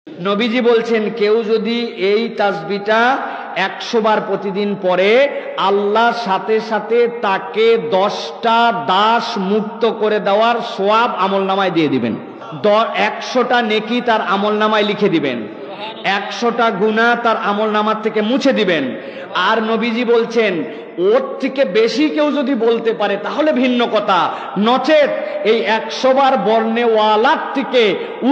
নবীজি বলছেন কেউ যদি এই তাসবিহটা 100 বার প্রতিদিন পড়ে আল্লাহর সাথে সাথে তাকে 10টা দাস মুক্ত করে দেওয়ার সওয়াব আমলনামায় দিয়ে দিবেন। 100টা নেকি তার আমলনামায় লিখে দিবেন, 100টা গুনাহ তার আমলনামার থেকে মুছে দিবেন। আর নবীজি বলছেন ওর থেকে বেশি কেউ যদি বলতে পারে তাহলে ভিন্ন কথা, নচেত এই 100 বার বর্ণেওয়ালার থেকে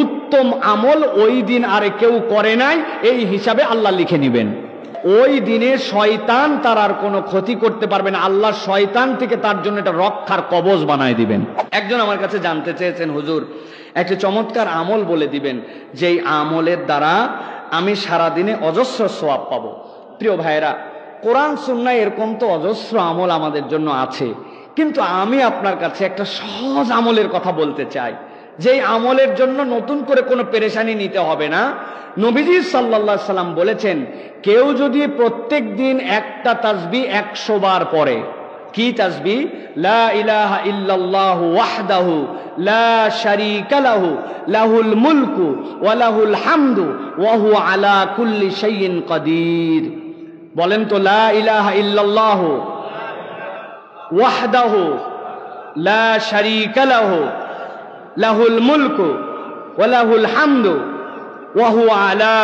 উত্তম আমল ওই দিন আর কেউ করে নাই এই হিসাবে আল্লাহ লিখে নেবেন। ওই দিনে শয়তান তার আর কোনো ক্ষতি করতে পারবে না, আল্লাহ শয়তান থেকে তার জন্য এটা রক্ষার কবচ বানায় দিবেন। একজন আমার কাছে জানতে চেয়েছেন, হুজুর একটা চমৎকার আমল বলে দিবেন যেই আমলের দ্বারা আমি সারাদিনে অজস্র সওয়াব পাবো। প্রিয় ভাইয়েরা, কোরআন সুন্নাহ এরকম তো অজস্র আমল আমাদের জন্য আছে, কিন্তু আমি আপনার কাছে একটা সহজ আমলের কথা বলতে চাই, যেই আমলের জন্য নতুন করে কোনো পেরেশানি নিতে হবে না। নবীজি সাল্লাল্লাহু আলাইহি সাল্লাম বলেছেন কেউ যদি প্রত্যেক দিন একটা তাসবিহ 100 বার পড়ে, কি তাসবিহ? লা ইলাহা ইল্লাল্লাহু ওয়াহদাহু লা শারীকা লাহু লাহুল মুলকু ওয়া লাহুল হামদু ওয়া হুয়া আলা কুল্লি শাইইন কাদির। বলেন তো, লা ইলাহা ইল্লাল্লাহু ওয়াহদাহু লা শারীকা লাহু লাহুল মুলকু ওয়া লাহুল হামদু ওয়া হুয়া আলা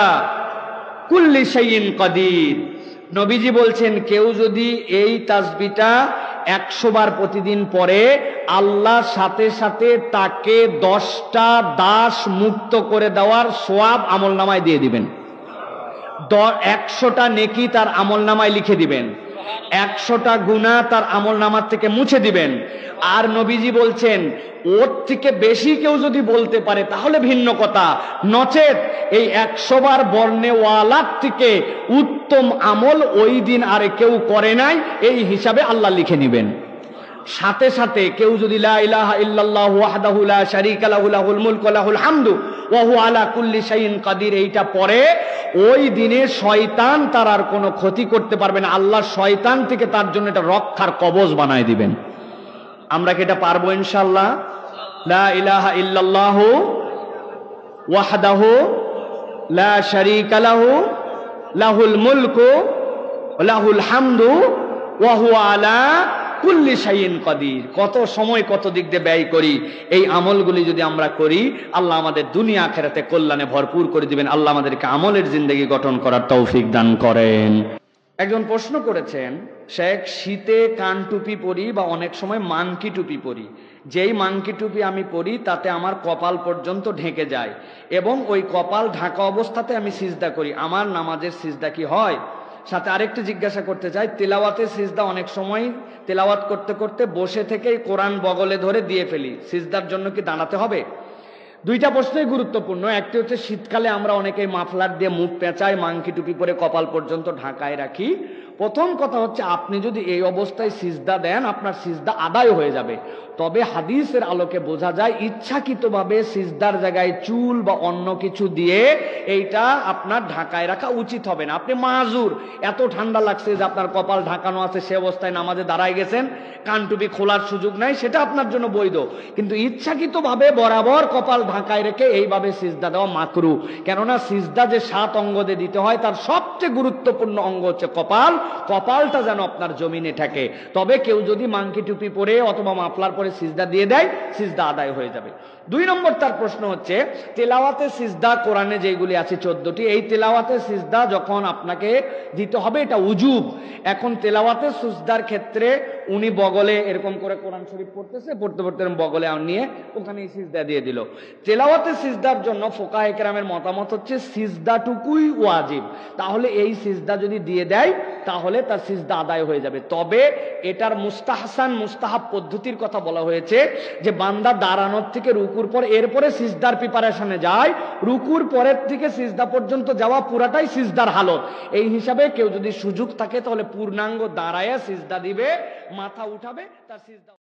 কুল্লি শাইইন কাদির। নবীজি বলছেন কেউ যদি এই তাসবিহটা 100 বার প্রতিদিন পড়ে আল্লাহর সাথে সাথে তাকে 10টা দাস মুক্ত করে দেওয়ার সওয়াব আমলনামায় দিয়ে দিবেন। 100টা নেকি তার আমলনামায় লিখে দিবেন, 100টা গুনাহ তার আমলনামার থেকে মুছে দিবেন। আর নবীজি বলছেন ওর থেকে বেশি কেউ যদি বলতে পারে তাহলে ভিন্ন কথা, নচেত এই 100 বার বর্ণেওয়ালার থেকে উত্তম আমল ওই দিন আর কেউ করে নাই এই হিসাবে আল্লাহ লিখে নেবেন। সাথে সাথে কেউ যদি লা ইলাহা ইল্লাল্লাহু ওয়াহদাহু লা শারীকা লাহু লাহুল মুলকু ওয়া লাহুল হামদু ওয়া হুয়া আলা কুল্লি শাইইন কাদির এইটা পড়ে ওই দিনে শয়তান তার আর কোনো ক্ষতি করতে পারবে না, আল্লাহ শয়তান থেকে তার জন্য এটা রক্ষার কবচ বানায় দিবেন। আমরা কি এটা পারবো ইনশাআল্লাহ? লা ইলাহা ইল্লাল্লাহু ওয়াহদাহু লা শারীকা লাহু লাহুল মুলকু ওয়া লাহুল হামদু ওয়া হুয়া আলা কুল্লি শাইইন কাদির। কত সময় কত দিক দিয়ে ব্যয় করি, এই আমলগুলি যদি আমরা করি আল্লাহ আমাদের দুনিয়া আখিরাতে কল্যাণে ভরপুর করে দিবেন। আল্লাহ আমাদেরকে আমলের জিন্দেগি গঠন করার তৌফিক দান করেন। একজন প্রশ্ন করেছেন, শেখ শীতে কান টুপি পরি বা অনেক সময় মানকি টুপি পরি, যেই মানকি টুপি আমি পরি তাতে আমার কপাল পর্যন্ত ঢেকে যায় এবং ওই কপাল ঢাকা অবস্থাতে আমি সিজদা করি, আমার নামাজের সিজদা কি হয়? সাথে আরেকটু জিজ্ঞাসা করতে চাই, তেলাওয়াতের সিজদা অনেক সময় তেলাওয়াত করতে করতে বসে থেকেই কোরআন বগলে ধরে দিয়ে ফেলি, সিজদার জন্য কি দাঁড়াতে হবে? দুইটা প্রশ্নই গুরুত্বপূর্ণ। একটি হচ্ছে শীতকালে আমরা অনেকেই মাফলার দিয়ে মুখ পেঁচাই, মাংকি টুপি পরে কপাল পর্যন্ত ঢাকায় রাখি। প্রথম কথা হচ্ছে আপনি যদি এই অবস্থায় সিজদা দেন আপনার সিজদা আদায় হয়ে যাবে, তবে হাদিসের আলোকে বোঝা যায় ইচ্ছাকৃতভাবে সিজদার জায়গায় চুল বা অন্য কিছু দিয়ে এইটা আপনার ঢাকায় রাখা উচিত হবে না। আপনি মাজুর, এত ঠান্ডা লাগছে যে আপনার কপাল ঢাকানো আছে, সে অবস্থায় নামাজে দাঁড়ায় গেছেন, কানটুপি খোলার সুযোগ নাই, সেটা আপনার জন্য বৈধ। কিন্তু ইচ্ছাকৃতভাবে বরাবর কপাল ঢাকায় রেখে এইভাবে সিজদা দেওয়া মাকরু। কেননা সিজদা যে 7 অঙ্গ দিয়ে দিতে হয় তার সবচেয়ে গুরুত্বপূর্ণ অঙ্গ হচ্ছে কপাল, কপালটা যেন আপনার জমিনে থাকে। তবে কেউ যদি মাংকি টুপি পরে অথবা মাফলার পরে সিজদা দিয়ে দেয় সিজদা আদায় হয়ে যাবে। 2 নম্বর তার প্রশ্ন হচ্ছে তেলাওয়াতে সিজদা কোরআনে যেগুলি আছে 14টি, এই তেলাওয়াতে সিজদা যখন আপনাকে দিতে হবে এটা উজুব। এখন তেলাওয়াতে সিজদার ক্ষেত্রে উনি বগলে এরকম করে কোরআন শরীফ পড়তেছে, পড়তে পড়তে বগলে নিয়ে ওখানে সিজদা দিয়ে দিল। তেলাওয়াতে সিজদার জন্য ফুকাহে কেরামের মতামত হচ্ছে সিজদাটুকুই ওয়াজিব, তাহলে এই সিজদা যদি দিয়ে দেয় তাহলে তার সিজদা আদায় হয়ে যাবে। তবে এটার মুস্তাহসান মুস্তাহাব পদ্ধতির কথা বলা হয়েছে যে বান্দা দাঁড়ানোর থেকে রুকুর পর এরপরে সিজদার প্রিপারেশনে যায়, রুকুর পরের থেকে সিজদা পর্যন্ত যাওয়া পুরাটাই সিজদার হালত। এই হিসাবে কেউ যদি সুযোগ থাকে তাহলে পূর্ণাঙ্গ দাঁড়ায়া সিজদা দিবে, মাথা উঠাবে, তার সিজদা